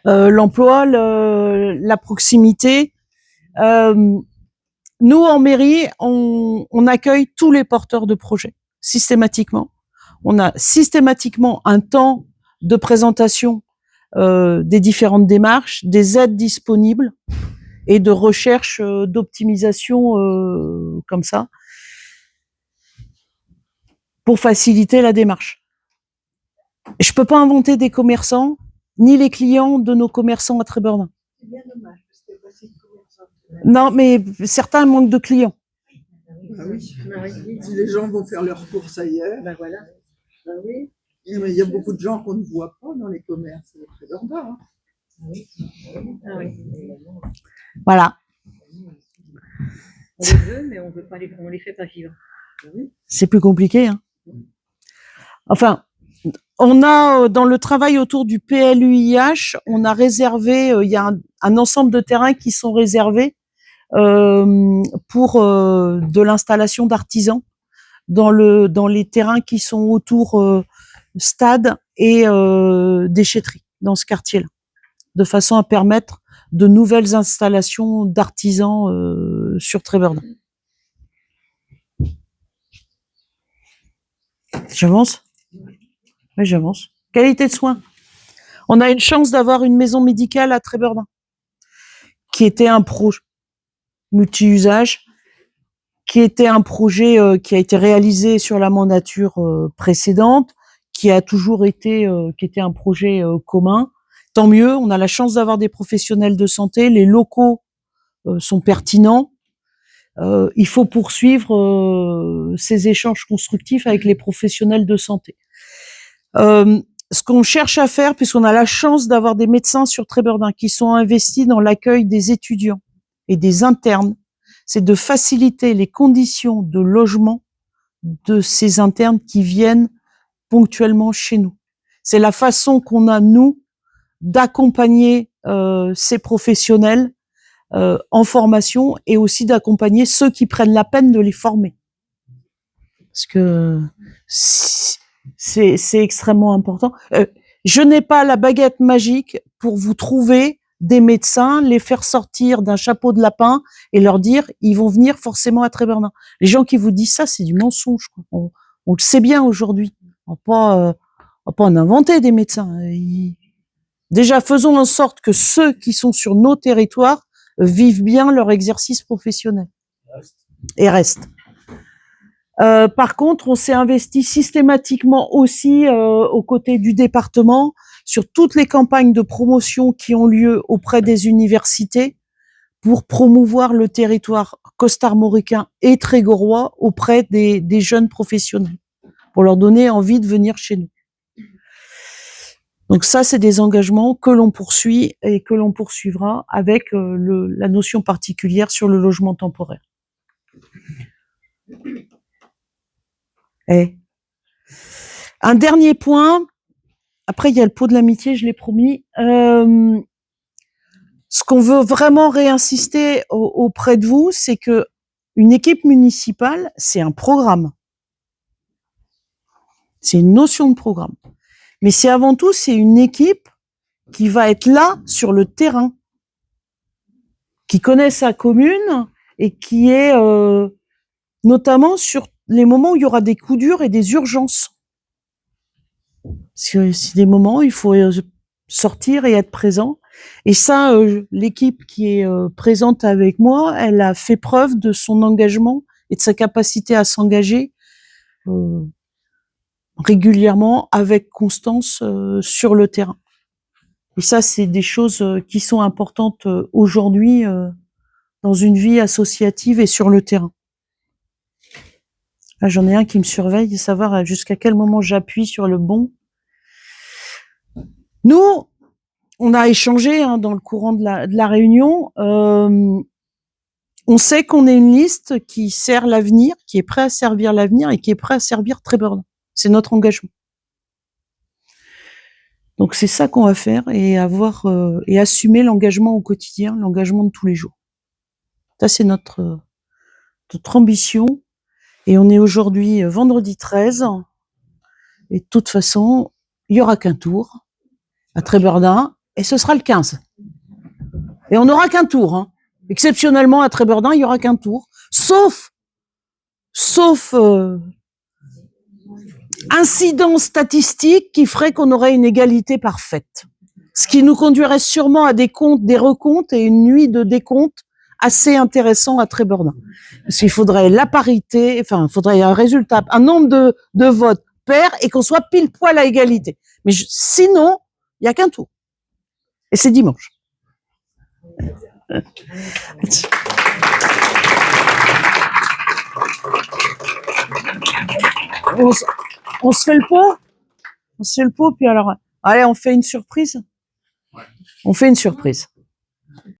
l'emploi, la proximité. Nous, en mairie, on accueille tous les porteurs de projets, systématiquement. On a systématiquement un temps de présentation des différentes démarches, des aides disponibles et de recherche d'optimisation comme ça pour faciliter la démarche. Je peux pas inventer des commerçants ni les clients de nos commerçants à Trébernin. C'est bien dommage parce que voici le commerçant. Non, mais certains manquent de clients. Ah oui. Ah oui. Si les gens vont faire leurs courses ailleurs, Ben voilà. Ah oui. il y a beaucoup de gens qu'on ne voit pas dans les commerces très Dorda. Hein. Ah oui. Voilà. On les veut, mais on les fait pas vivre. C'est plus compliqué, hein. Enfin, on a dans le travail autour du PLUIH, on a réservé, il y a un ensemble de terrains qui sont réservés pour de l'installation d'artisans dans les terrains qui sont autour stade et déchetterie dans ce quartier-là, de façon à permettre de nouvelles installations d'artisans sur Trébernin. J'avance? Oui, j'avance. Qualité de soins. On a une chance d'avoir une maison médicale à Trébernin, qui était un projet multi-usage, qui était un projet qui a été réalisé sur la mandature précédente, qui a toujours été, qui était un projet commun. Tant mieux, on a la chance d'avoir des professionnels de santé, les locaux sont pertinents. Il faut poursuivre ces échanges constructifs avec les professionnels de santé. Ce qu'on cherche à faire, puisqu'on a la chance d'avoir des médecins sur Trébernin qui sont investis dans l'accueil des étudiants et des internes, c'est de faciliter les conditions de logement de ces internes qui viennent ponctuellement chez nous. C'est la façon qu'on a, nous, d'accompagner ces professionnels en formation et aussi d'accompagner ceux qui prennent la peine de les former. Parce que c'est extrêmement important. Je n'ai pas la baguette magique pour vous trouver des médecins, les faire sortir d'un chapeau de lapin et leur dire ils vont venir forcément à Trébernin. Les gens qui vous disent ça, c'est du mensonge. On le sait bien aujourd'hui. On va pas en inventer des médecins. Déjà, faisons en sorte que ceux qui sont sur nos territoires vivent bien leur exercice professionnel et restent. Par contre, on s'est investi systématiquement aussi aux côtés du département sur toutes les campagnes de promotion qui ont lieu auprès des universités pour promouvoir le territoire costarmoricain et trégorrois auprès des jeunes professionnels, pour leur donner envie de venir chez nous. Donc ça, c'est des engagements que l'on poursuit et que l'on poursuivra avec la notion particulière sur le logement temporaire. Un dernier point, après il y a le pot de l'amitié, je l'ai promis. Ce qu'on veut vraiment réinsister auprès de vous, c'est que une équipe municipale, c'est un programme. C'est une notion de programme. Mais c'est avant tout, c'est une équipe qui va être là sur le terrain, qui connaît sa commune et qui est notamment sur les moments où il y aura des coups durs et des urgences. C'est des moments où il faut sortir et être présent. Et ça, l'équipe qui est présente avec moi, elle a fait preuve de son engagement et de sa capacité à s'engager régulièrement avec constance sur le terrain. Et ça, c'est des choses qui sont importantes aujourd'hui dans une vie associative et sur le terrain. Là, j'en ai un qui me surveille, savoir jusqu'à quel moment j'appuie sur le bon. Nous, on a échangé dans le courant de la réunion. On sait qu'on est une liste qui sert l'avenir, qui est prêt à servir l'avenir et qui est prêt à servir Trébernin. C'est notre engagement. Donc c'est ça qu'on va faire et et assumer l'engagement au quotidien, l'engagement de tous les jours. Ça c'est notre ambition. Et on est aujourd'hui vendredi 13. Et de toute façon, il y aura qu'un tour à Trébernin et ce sera le 15. Et on n'aura qu'un tour. Hein. Exceptionnellement, à Trébeurdin, il y aura qu'un tour. Sauf incident statistique qui ferait qu'on aurait une égalité parfaite. Ce qui nous conduirait sûrement à des comptes, des recomptes et une nuit de décompte assez intéressant à Trébeurdin. Parce qu'il faudrait la parité, enfin, il faudrait un résultat, un nombre de votes pair et qu'on soit pile poil à égalité. Mais sinon, il n'y a qu'un tour. Et c'est dimanche. On se fait le pot? On se fait le pot, puis alors, allez, on fait une surprise? On fait une surprise.